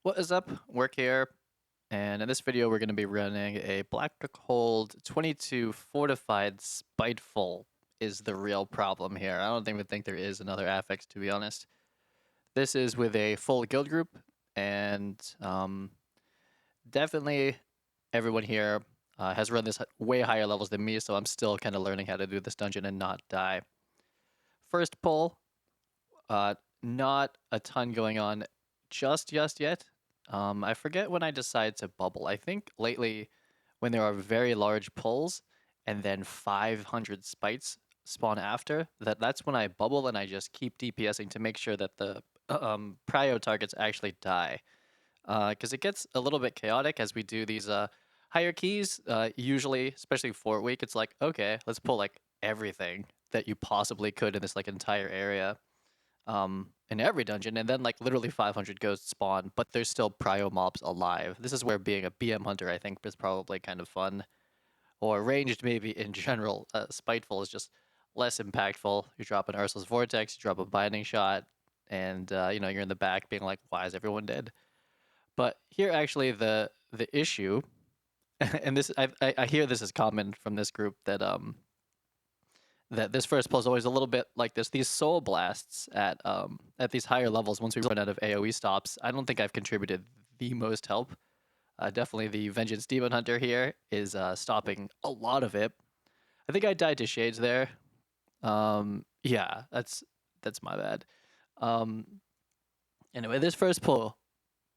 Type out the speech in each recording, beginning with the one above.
What is up? Work here, and in this video we're going to be running a Black Hold 22 Fortified Spiteful is the real problem here. I don't even think there is another affix, to be honest. This is with a full guild group, and definitely everyone here has run this way higher levels than me, so I'm still kind of learning how to do this dungeon and not die. First pull, not a ton going on just yet. I forget when I decide to bubble. I think lately, when there are very large pulls and then 500 spites spawn after, that's when I bubble and I just keep DPSing to make sure that the prio targets actually die. Because it gets a little bit chaotic as we do these higher keys. Usually, especially Fort Week, it's like, okay, let's pull like everything that you possibly could in this like entire area in every dungeon, and then like literally 500 ghosts spawn, but there's still prio mobs alive. This is where being a BM hunter, I think, is probably kind of fun, or ranged maybe in general. Spiteful is just less impactful. You drop an Ursul's Vortex, you drop a Binding Shot, and you're in the back being like, why is everyone dead? But here, actually, the issue, and this I hear this is common from this group that this first pull is always a little bit like this. These soul blasts at these higher levels, once we run out of AoE stops, I don't think I've contributed the most help. Definitely the Vengeance Demon Hunter here is stopping a lot of it. I think I died to Shades there. Yeah, that's my bad. Um, anyway, this first pull,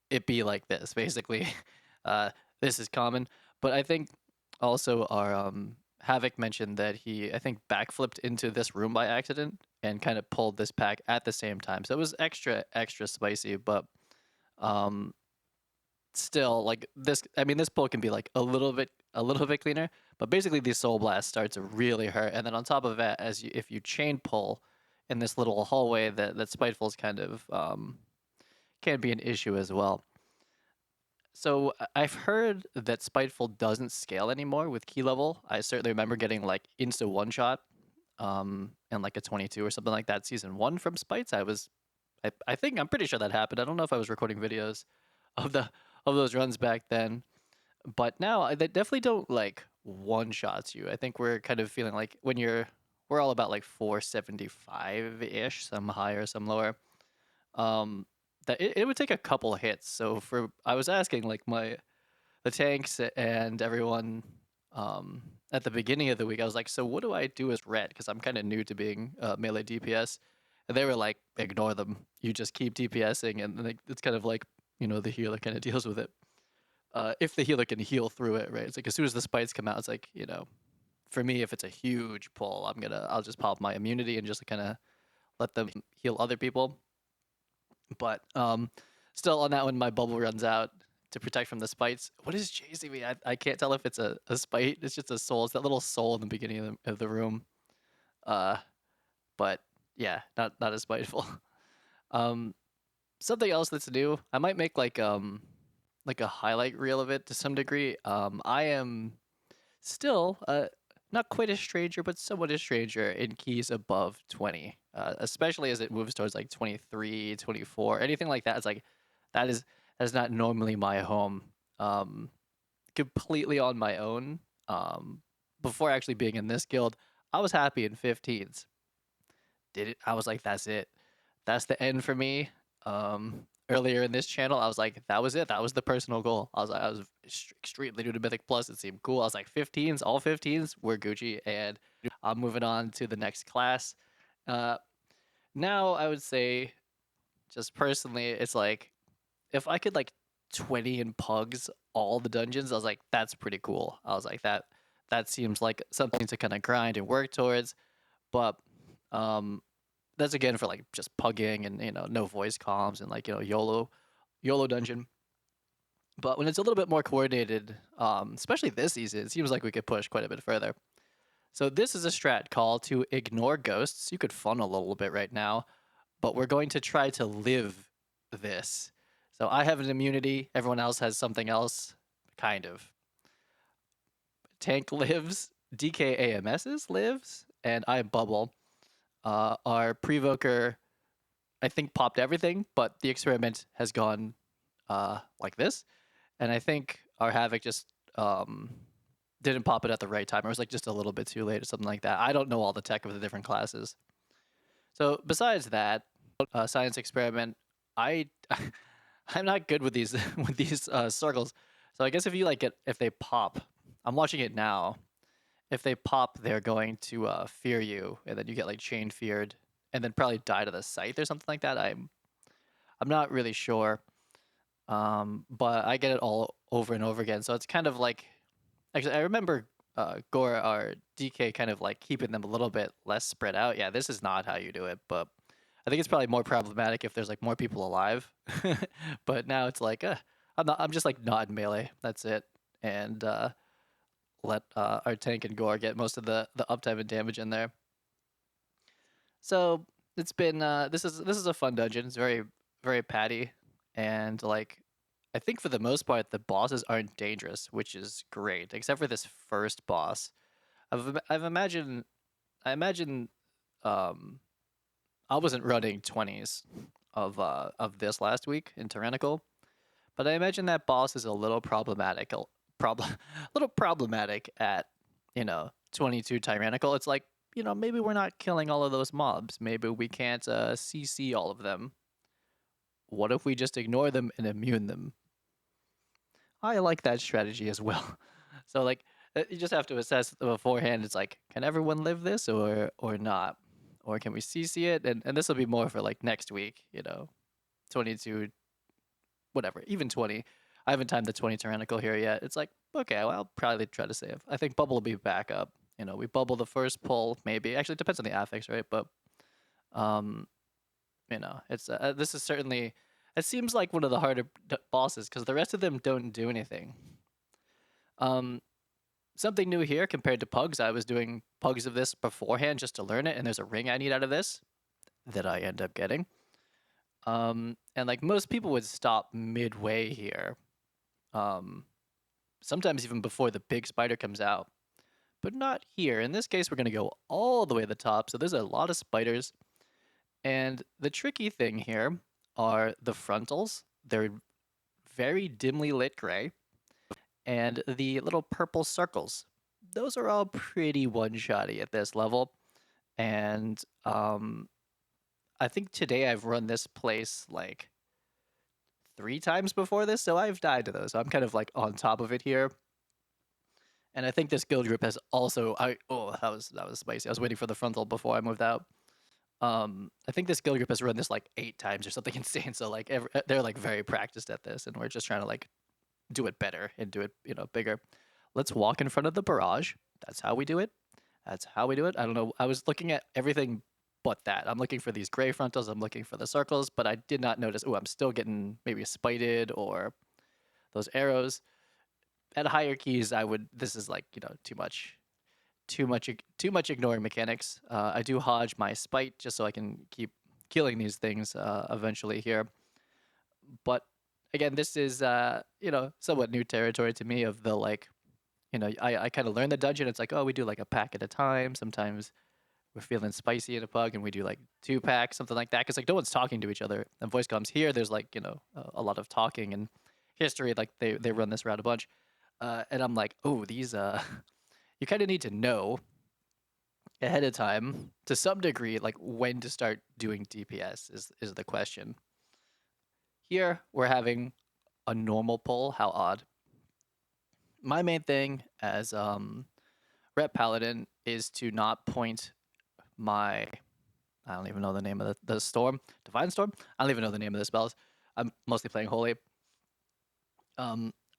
it be like this, basically. This is common, but I think also our Havoc mentioned that he, I think, backflipped into this room by accident and kind of pulled this pack at the same time. So it was extra spicy, but um, still, like this. I mean, this pull can be like a little bit cleaner, but basically these soul blasts start to really hurt. And then on top of that, if you chain pull in this little hallway, that Spiteful is kind of can be an issue as well. So I've heard that Spiteful doesn't scale anymore with key level. I certainly remember getting like insta one shot, and like a 22 or something like that season 1 from Spites. I think I'm pretty sure that happened. I don't know if I was recording videos of those runs back then, but now they definitely don't like one shots you. I think we're kind of feeling like we're all about like 475 ish, some higher, some lower. Um, that it would take a couple hits. So I was asking like the tanks and everyone at the beginning of the week, I was like, so what do I do as Ret? Because I'm kind of new to being melee DPS. And they were like, ignore them. You just keep DPSing, and it's kind of like, the healer kind of deals with it. If the healer can heal through it, right? It's like as soon as the spites come out, it's like, for me, if it's a huge pull, I'll just pop my immunity and just kind of let them heal other people. But still on that one, my bubble runs out to protect from the spites. What is JCV? I can't tell if it's a spite. It's just a soul. It's that little soul in the beginning of the room. But yeah, not as spiteful. Something else that's new. I might make like a highlight reel of it to some degree. I am still not quite a stranger, but somewhat a stranger in keys above 20, especially as it moves towards like 23, 24, anything like that. It's like that is not normally my home. Completely on my own. Before actually being in this guild, I was happy in 15s. I was like, that's it. That's the end for me. Earlier in this channel, I was like, that was it. That was the personal goal. I was extremely new to Mythic Plus. It seemed cool. I was like, 15s, all 15s were Gucci, and I'm moving on to the next class. Now I would say, just personally, it's like, if I could like 20 in pugs all the dungeons, I was like, that's pretty cool. I was like, that seems like something to kind of grind and work towards. But that's again for like just pugging and no voice comms and like YOLO dungeon. But when it's a little bit more coordinated, especially this season, it seems like we could push quite a bit further. So this is a strat call to ignore ghosts. You could funnel a little bit right now, but we're going to try to live this. So I have an immunity. Everyone else has something else, kind of. Tank lives. DK AMS's lives, and I bubble. Our Prevoker, I think, popped everything, but the experiment has gone like this, and I think our Havoc just didn't pop it at the right time. It was like just a little bit too late or something like that. I don't know all the tech of the different classes. So besides that, science experiment, I I'm not good with these with these circles. So I guess if you like if they pop, I'm watching it now. If they pop, they're going to fear you, and then you get like chain feared, and then probably die to the scythe or something like that. I'm not really sure, but I get it all over and over again. So it's kind of like actually I remember Gore or DK kind of like keeping them a little bit less spread out. Yeah, this is not how you do it, but I think it's probably more problematic if there's like more people alive. But now it's like I'm just like not in melee. That's it, and let our tank and Gore get most of the uptime and damage in there. So it's been this is a fun dungeon. It's very patty, and like I think for the most part the bosses aren't dangerous, which is great, except for this first boss. I've imagined I imagine um I wasn't running 20s of this last week in Tyrannical, but I imagine that boss is a little problematic, a little problematic at 22 Tyrannical. It's like maybe we're not killing all of those mobs. Maybe we can't CC all of them. What if we just ignore them and immune them? I like that strategy as well. So like you just have to assess beforehand. It's like, can everyone live this or not? Or can we CC it? And this will be more for like next week, 22, whatever, even 20. I haven't timed the 20 Tyrannical here yet. It's like, okay, well, I'll probably try to save. I think Bubble will be back up. We bubble the first pull, maybe. Actually, it depends on the affix, right? But, um, it's this is certainly. It seems like one of the harder bosses because the rest of them don't do anything. Um, Something new here compared to Pugs. I was doing Pugs of this beforehand just to learn it, and there's a ring I need out of this that I end up getting. And like most people would stop midway here. Sometimes even before the big spider comes out. But not here. In this case, we're going to go all the way to the top. So there's a lot of spiders. And the tricky thing here are the frontals. They're very dimly lit gray. And the little purple circles. Those are all pretty one-shotty at this level. And I think today I've run this place like 3 times before this, so I've died to those. So I'm kind of like on top of it here. And I think this guild group has also that was spicy. I was waiting for the frontal before I moved out. I think this guild group has run this like 8 times or something insane. So like they're like very practiced at this, and we're just trying to like do it better and do it bigger. Let's walk in front of the barrage. That's how we do it. That's how we do it. I don't know. I was looking at everything but that. I'm looking for these gray frontals. I'm looking for the circles, but I did not notice. Oh, I'm still getting maybe spited or those arrows. At higher keys, this is like too much ignoring mechanics. I do hodge my spite just so I can keep killing these things eventually here. But again, this is somewhat new territory to me. Of the like, I kind of learned the dungeon. It's like, oh, we do like a pack at a time. Sometimes we're feeling spicy in a pug and we do like 2 packs, something like that. Because like no one's talking to each other. And voice comms here, there's like a lot of talking and history. Like they run this around a bunch. And I'm like, oh, these you kind of need to know ahead of time to some degree, like when to start doing DPS is the question. Here we're having a normal pull. How odd. My main thing as Ret Paladin is to not point my I don't even know the name of the storm. Divine Storm? I don't even know the name of the spells. I'm mostly playing Holy.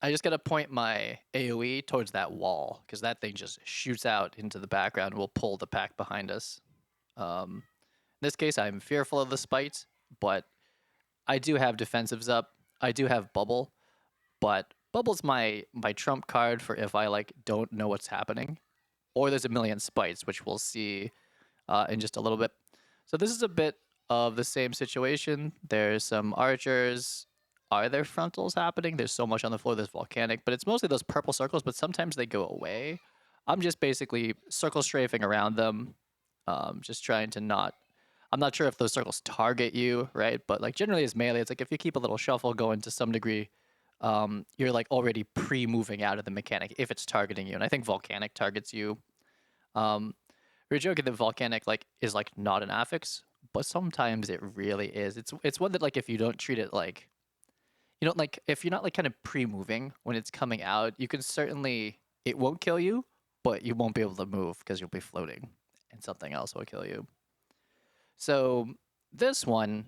I just gotta point my AoE towards that wall, because that thing just shoots out into the background and will pull the pack behind us. In this case, I'm fearful of the spite, but I do have defensives up. I do have Bubble, but Bubble's my trump card for if I like don't know what's happening. Or there's a million spites, which we'll see in just a little bit. So this is a bit of the same situation. There's some archers. Are there frontals happening? There's so much on the floor. There's volcanic, but it's mostly those purple circles, but sometimes they go away. I'm just basically circle strafing around them, just trying to not... I'm not sure if those circles target you, right? But like generally as melee, it's like if you keep a little shuffle going to some degree, you're like already pre-moving out of the mechanic if it's targeting you. And I think Volcanic targets you. Um, we were joking that Volcanic like is like not an affix, but sometimes it really is. It's one that like if you don't treat it like you don't like if you're not like kind of pre-moving when it's coming out, you can certainly it won't kill you, but you won't be able to move because you'll be floating and something else will kill you. So this one,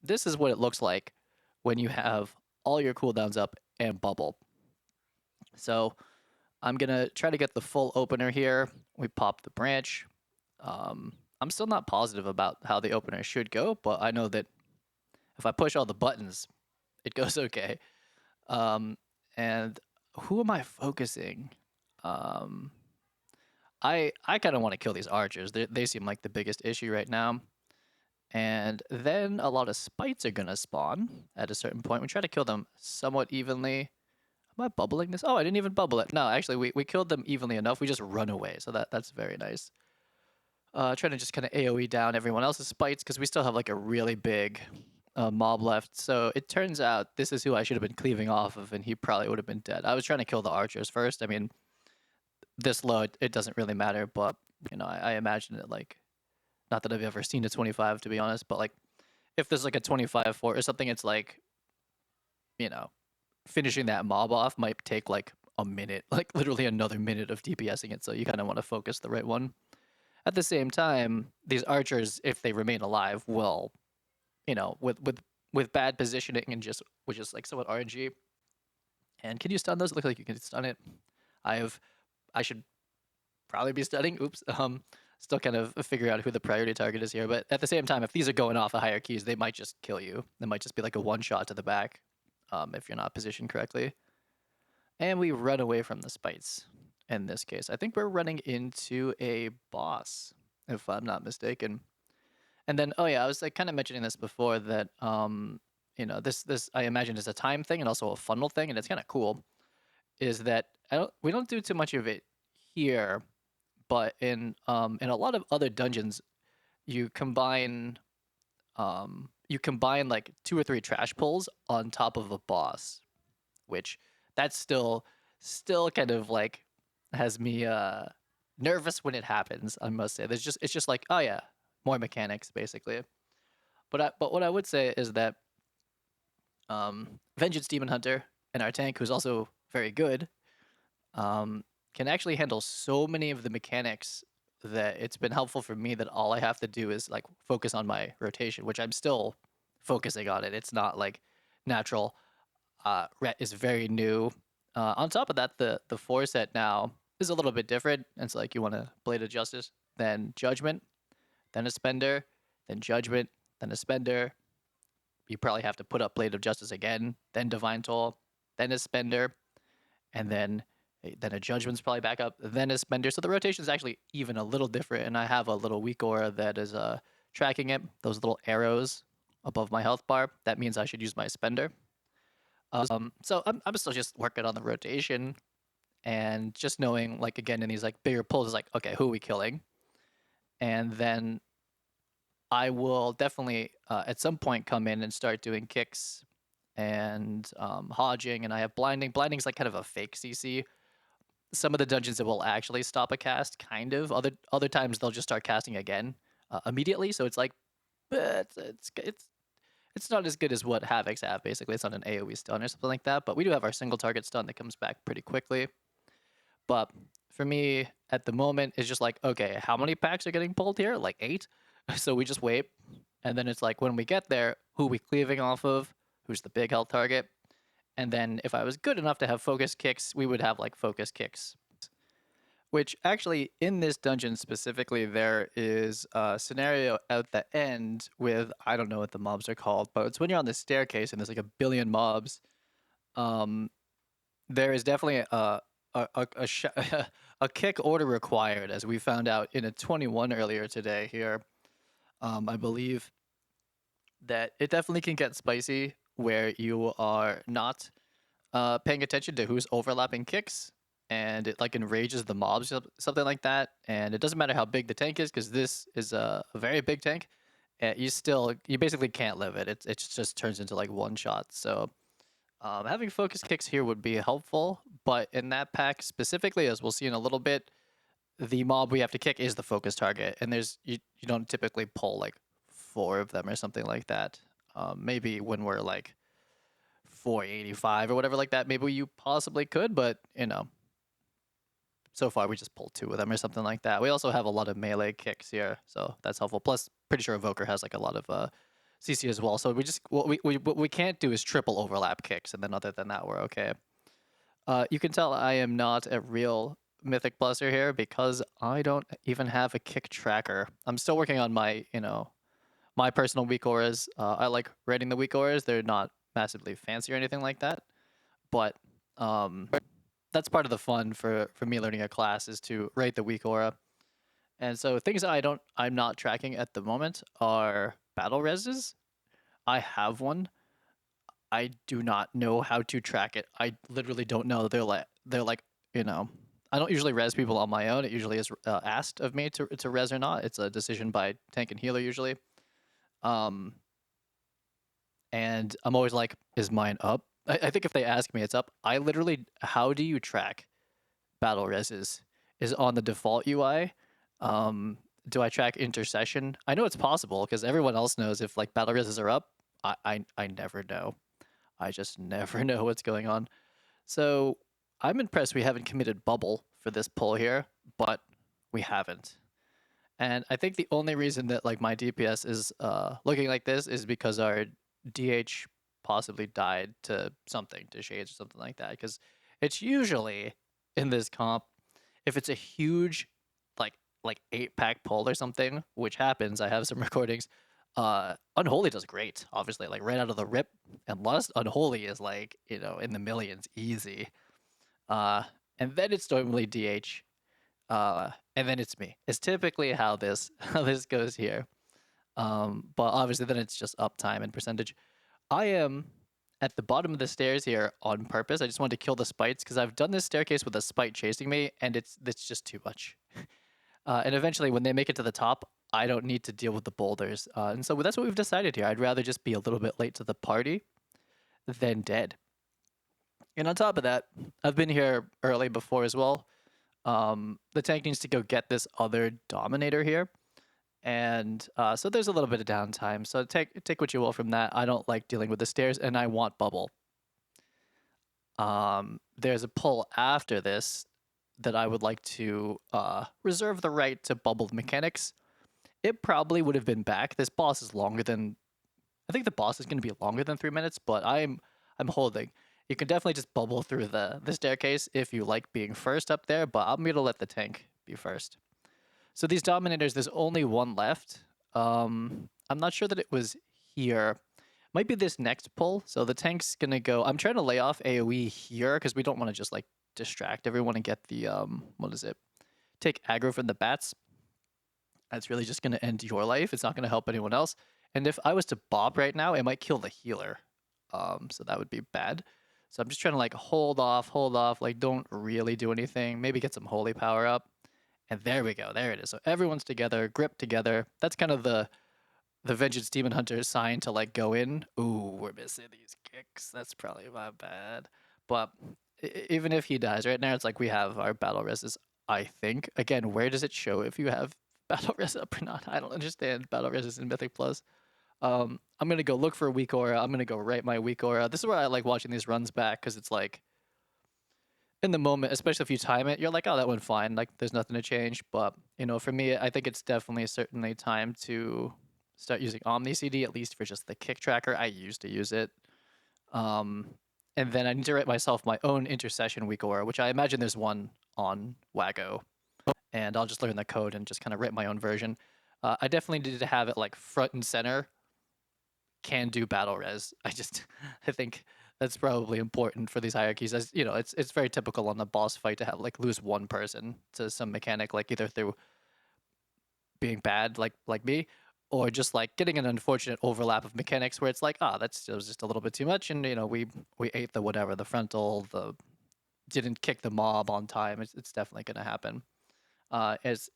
this is what it looks like when you have all your cooldowns up and bubble. So I'm gonna try to get the full opener here. We pop the branch. I'm still not positive about how the opener should go, but I know that if I push all the buttons, it goes okay. And who am I focusing? Um, I kind of want to kill these archers. They seem like the biggest issue right now. And then a lot of spites are gonna spawn at a certain point. We try to kill them somewhat evenly. Am I bubbling this? Oh, I didn't even bubble it. No, actually, we killed them evenly enough. We just run away, so that's very nice. Trying to just kind of AoE down everyone else's spites because we still have like a really big mob left. So it turns out this is who I should have been cleaving off of, and he probably would have been dead. I was trying to kill the archers first. I mean, this low, it doesn't really matter, but you know, I imagine it like, not that I've ever seen a 25 to be honest, but like if there's like a 25 for or something, it's like, you know, finishing that mob off might take like a minute, like literally another minute of DPSing it. So you kind of want to focus the right one. At the same time, these archers, if they remain alive, will, you know, with bad positioning and just which is like somewhat RNG. And can you stun those? It looks like you can stun it. I should probably be stunning. Oops. Still kind of figure out who the priority target is here. But at the same time, if these are going off at higher keys, they might just kill you. They might just be like a one shot to the back, if you're not positioned correctly. And we run away from the spites. In this case, I think we're running into a boss, if I'm not mistaken. And then, oh yeah, I was like kind of mentioning this before that, you know, this I imagine is a time thing and also a funnel thing, and it's kind of cool. Is that we don't do too much of it here, but in a lot of other dungeons, you combine like 2 or 3 trash pulls on top of a boss, which that's still kind of like has me nervous when it happens. I must say, it's just like, oh yeah, more mechanics basically. But what I would say is that Vengeance Demon Hunter and our tank, who's also very good, can actually handle so many of the mechanics that it's been helpful for me that all I have to do is like focus on my rotation, which I'm still focusing on it. It's not like natural. Ret is very new. On top of that, the 4 set now is a little bit different. It's like you want a Blade of Justice, then Judgment, then a Spender, then Judgment, then a Spender. You probably have to put up Blade of Justice again, then Divine Toll, then a Spender, and then a Judgment's probably back up, then a Spender. So the rotation is actually even a little different, and I have a little weak aura that is tracking it. Those little arrows above my health bar, that means I should use my Spender. So I'm still just working on the rotation, and just knowing, like, again, in these like bigger pulls, is like, okay, who are we killing? And then I will definitely at some point come in and start doing kicks and hodging, and I have blinding. Blinding's like kind of a fake CC. Some of the dungeons it will actually stop a cast, kind of. Other times they'll just start casting again immediately. So it's like, it's not as good as what Havocs have. Basically, it's not an AOE stun or something like that. But we do have our single target stun that comes back pretty quickly. But for me, at the moment, it's just like, okay, how many packs are getting pulled here? Like 8. So we just wait, and then it's like when we get there, who we cleaving off of? Who's the big health target? And then if I was good enough to have focus kicks, we would have like focus kicks. Which actually, in this dungeon specifically, there is a scenario at the end with, I don't know what the mobs are called, but it's when you're on the staircase and there's like a billion mobs. There is definitely a kick order required, as we found out in a 21 earlier today here. I believe that it definitely can get spicy where you are not paying attention to who's overlapping kicks, and it like enrages the mobs, something like that. And it doesn't matter how big the tank is, because this is a very big tank. you basically can't live it. It just turns into like one shot. So having focus kicks here would be helpful, but in that pack specifically, as we'll see in a little bit, the mob we have to kick is the focus target, and you don't typically pull like 4 of them or something like that. Maybe when we're like 485 or whatever like that, maybe you possibly could, but so far we just pulled 2 of them or something like that. We also have a lot of melee kicks here, so that's helpful. Plus, pretty sure Evoker has like a lot of CC as well. So what we can't do is triple overlap kicks, and then other than that, we're okay. You can tell I am not a real Mythic Pluser here because I don't even have a kick tracker. I'm still working on my, my personal weak auras. I like rating the weak auras. They're not massively fancy or anything like that, but that's part of the fun for me learning a class is to rate the weak aura. And so things I'm not tracking at the moment are battle reses. I have one. I do not know how to track it. I literally don't know. They're like I don't usually res people on my own. It usually is asked of me to res or not. It's a decision by tank and healer usually. And I'm always like, is mine up? I think if they ask me, it's up. I literally, how do you track battle reses? Is on the default UI. Do I track intercession? I know it's possible because everyone else knows if like battle reses are up. I never know. I just never know what's going on. So I'm impressed we haven't committed bubble for this pull here, but we haven't. And I think the only reason that like my DPS is looking like this is because our DH possibly died to something, to shades or something like that. Because it's usually in this comp, if it's a huge like 8-pack pull or something, which happens, I have some recordings. Unholy does great, obviously, like right out of the rip, and Lust Unholy is like in the millions, easy. And then it's normally DH, and then it's me. It's typically how this goes here. But obviously then it's just uptime and percentage. I am at the bottom of the stairs here on purpose. I just wanted to kill the spites because I've done this staircase with a spite chasing me, and it's just too much. And eventually, when they make it to the top, I don't need to deal with the boulders. And so that's what we've decided here. I'd rather just be a little bit late to the party than dead. And on top of that, I've been here early before as well. The tank needs to go get this other Dominator here. And so there's a little bit of downtime. So take what you will from that. I don't like dealing with the stairs, and I want bubble. There's a pull after this that I would like to reserve the right to bubble mechanics. It probably would have been back. This boss is longer than... I think the boss is going to be longer than 3 minutes, but I'm holding. You can definitely just bubble through the staircase if you like being first up there, but I'm going to let the tank be first. So these Dominators, there's only one left. I'm not sure that it was here. Might be this next pull. So the tank's going to go... I'm trying to lay off AoE here because we don't want to just like distract everyone and get the... what is it? Take aggro from the bats. That's really just going to end your life. It's not going to help anyone else. And if I was to bob right now, it might kill the healer. So that would be bad. So I'm just trying to like hold off, like don't really do anything. Maybe get some holy power up. And there we go. There it is. So everyone's together, grip together. That's kind of the Vengeance Demon Hunter sign to like go in. Ooh, we're missing these kicks. That's probably my bad. But even if he dies right now, it's like we have our battle reses, I think. Again, where does it show if you have battle res up or not? I don't understand battle reses in Mythic Plus. I'm going to go look for a weak aura. I'm going to go write my weak aura. This is where I like watching these runs back because it's like, in the moment, especially if you time it, you're like, oh, that went fine. Like, there's nothing to change. But, for me, I think it's definitely certainly time to start using Omni CD, at least for just the kick tracker. I used to use it. And then I need to write myself my own intercession weak aura, which I imagine there's one on Waggo. And I'll just learn the code and just kind of write my own version. I definitely need to have it like front and center. Can do battle res. I think that's probably important for these hierarchies. As it's very typical on the boss fight to have like lose one person to some mechanic, like either through being bad, like me, or just like getting an unfortunate overlap of mechanics where it's like, that was just a little bit too much, and we ate the whatever, the frontal, didn't kick the mob on time. It's definitely going to happen. As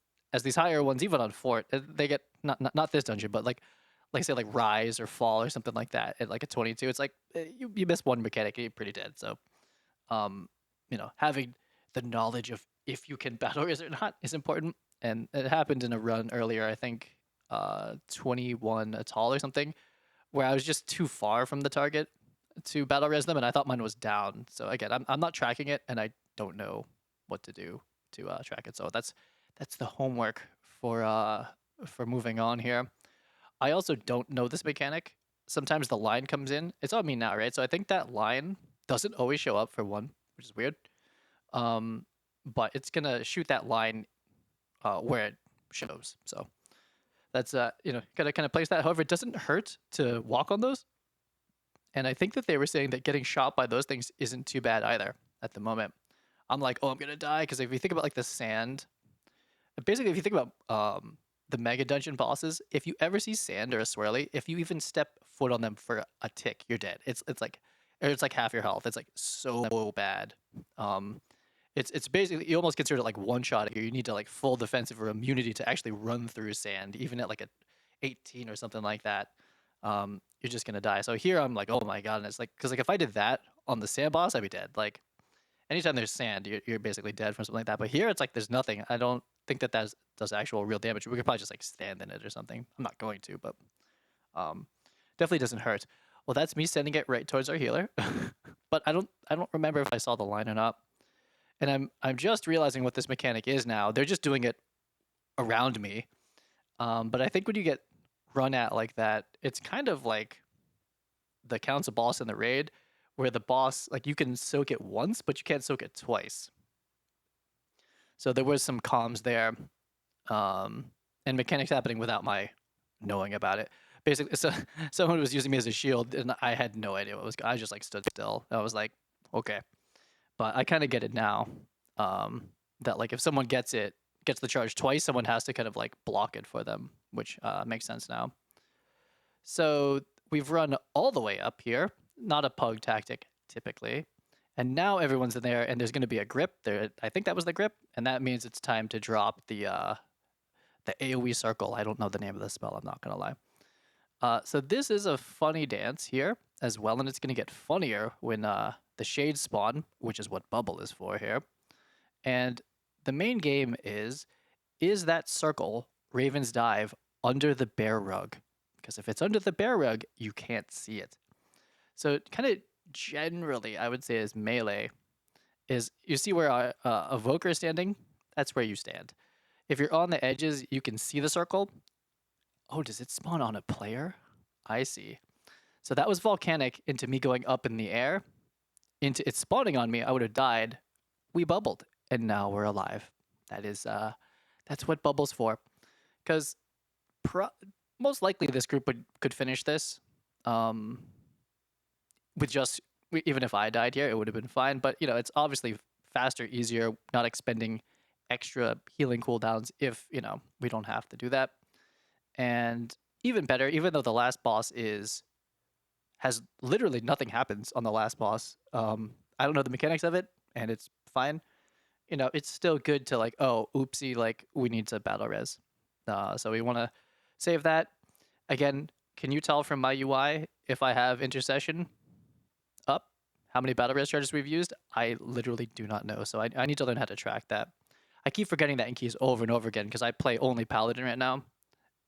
these higher ones, even on Fort, they get not this dungeon, but like like say like rise or fall or something like that at like a 22, it's like you miss one mechanic and you're pretty dead. So having the knowledge of if you can battle res or not is important. And it happened in a run earlier, I think 21 Atoll or something, where I was just too far from the target to battle res them, and I thought mine was down. So again, I'm not tracking it, and I don't know what to do to track it. So that's the homework for moving on here. I also don't know this mechanic. Sometimes the line comes in. It's on me now, right? So I think that line doesn't always show up for one, which is weird. But it's gonna shoot that line where it shows. So that's gotta kind of place that. However, it doesn't hurt to walk on those. And I think that they were saying that getting shot by those things isn't too bad either at the moment. I'm like, oh, I'm gonna die, because if you think about like the sand, basically if you think about the mega dungeon bosses, if you ever see sand or a swirly, if you even step foot on them for a tick, you're dead. It's like half your health. It's like so bad. It's basically, you almost consider it like one shot here. You need to like full defensive or immunity to actually run through sand, even at like a 18 or something like that. You're just gonna die. So here I'm like, oh my god, and it's like, because like if I did that on the sand boss, I'd be dead. Like anytime there's sand, you're basically dead from something like that. But here it's like there's nothing. I don't think that does actual real damage. We could probably just like stand in it or something. I'm not going to, but definitely doesn't hurt. Well, that's me sending it right towards our healer. But I don't remember if I saw the line or not. And I'm just realizing what this mechanic is now. They're just doing it around me. But I think when you get run at like that, it's kind of like the council boss in the raid, where the boss, like, you can soak it once, but you can't soak it twice. So there was some comms there, and mechanics happening without my knowing about it. Basically, so someone was using me as a shield, and I had no idea what was. I just like stood still. I was like, okay, but I kind of get it now. That like if someone gets the charge twice, someone has to kind of like block it for them, which makes sense now. So we've run all the way up here. Not a pug tactic typically. And now everyone's in there, and there's going to be a grip there. I think that was the grip, and that means it's time to drop the AoE circle. I don't know the name of the spell. I'm not going to lie. So this is a funny dance here as well, and it's going to get funnier when the shades spawn, which is what bubble is for here. And the main game is that circle, Raven's Dive, under the bear rug? Because if it's under the bear rug, you can't see it. So kind of generally, I would say is melee, is you see where a Evoker is standing? That's where you stand. If you're on the edges, you can see the circle. Oh, does it spawn on a player? I see. So that was Volcanic into me going up in the air. Into it spawning on me, I would have died. We bubbled, and now we're alive. That is, that's what bubble's for. Because most likely this group could finish this. With just, even if I died here, it would have been fine. But, it's obviously faster, easier, not expending extra healing cooldowns if, we don't have to do that. And even better, even though the last boss has literally nothing happens on the last boss. I don't know the mechanics of it, and it's fine. It's still good to like, oh, oopsie, like we need to battle res. So we want to save that. Again, can you tell from my UI if I have intercession up? How many battle res charges we've used? I literally do not know. So I need to learn how to track that. I keep forgetting that in keys over and over again because I play only Paladin right now,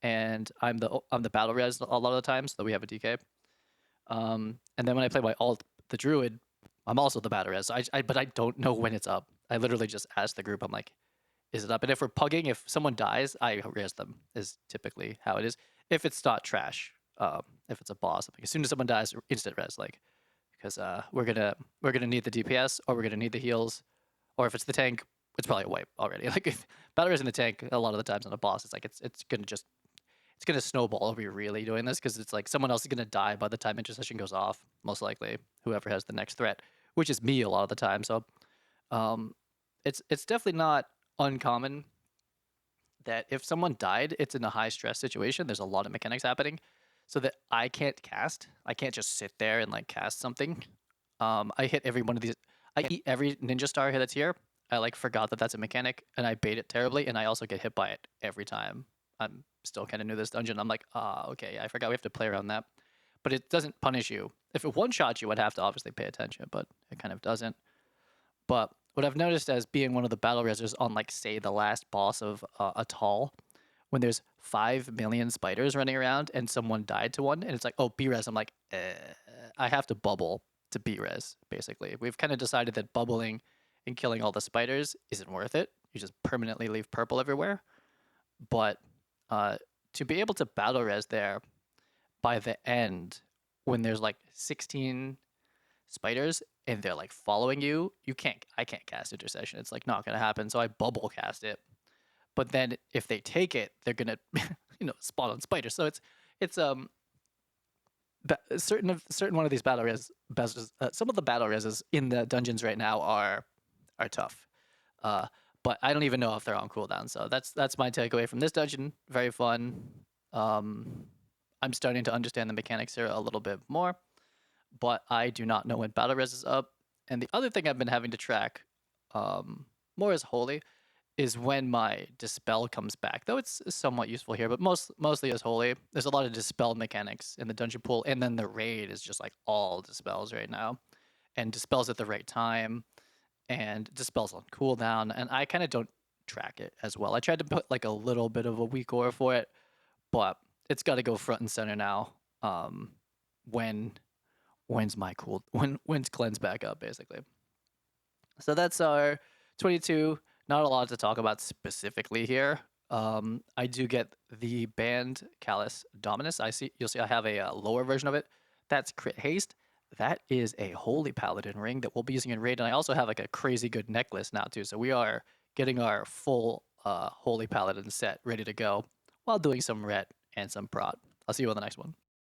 and I'm the battle res a lot of the times, so we have a DK. And then when I play my alt, the Druid, I'm also the battle res. So but I don't know when it's up. I literally just ask the group, I'm like, is it up? And if we're pugging, if someone dies, I res them, is typically how it is. If it's not trash, if it's a boss, like as soon as someone dies, instant res, like, because we're gonna need the DPS, or we're gonna need the heals, or if it's the tank, it's probably a wipe already. Like if battle res in the tank, a lot of the times on a boss, it's like it's gonna snowball if you're really doing this, because it's like someone else is gonna die by the time intercession goes off, most likely, whoever has the next threat, which is me a lot of the time. So it's definitely not uncommon that if someone died, it's in a high stress situation. There's a lot of mechanics happening, so that I can't cast. I can't just sit there and like cast something. I hit every one of these. I eat every ninja star that's here. I like forgot that that's a mechanic, and I bait it terribly, and I also get hit by it every time. I'm still kind of new to this dungeon. I'm like, okay, I forgot we have to play around that. But it doesn't punish you. If it one-shots you, I'd have to obviously pay attention, but it kind of doesn't. But what I've noticed as being one of the battle reses on, like, say, the last boss of Atoll, when there's 5 million spiders running around and someone died to one, and it's like, oh, B-res, I'm like, I have to bubble to B-res, basically. We've kind of decided that bubbling and killing all the spiders isn't worth it. You just permanently leave purple everywhere. But to be able to battle res there by the end, when there's like 16 spiders and they're like following you, I can't cast intercession. It's like not gonna happen. So I bubble cast it. But then if they take it, they're gonna spawn on spiders. So it's certain one of these battle res, some of the battle reses in the dungeons right now are tough. But I don't even know if they're on cooldown. So that's my takeaway from this dungeon. Very fun. I'm starting to understand the mechanics here a little bit more, but I do not know when battle res is up. And the other thing I've been having to track more as holy is when my dispel comes back, though it's somewhat useful here, but mostly as holy. There's a lot of dispel mechanics in the dungeon pool, and then the raid is just like all dispels right now, and dispels at the right time, and dispels on cooldown, and I kind of don't track it as well. I tried to put like a little bit of a weak aura for it, but it's got to go front and center now. When's cleanse back up, basically. So that's our 22. Not a lot to talk about specifically here. I do get the banned Callus Dominus. You'll see I have a lower version of it. That's crit haste. That is a Holy Paladin ring that we'll be using in raid, and I also have like a crazy good necklace now too. So we are getting our full Holy Paladin set ready to go while doing some ret and some prot. I'll see you on the next one.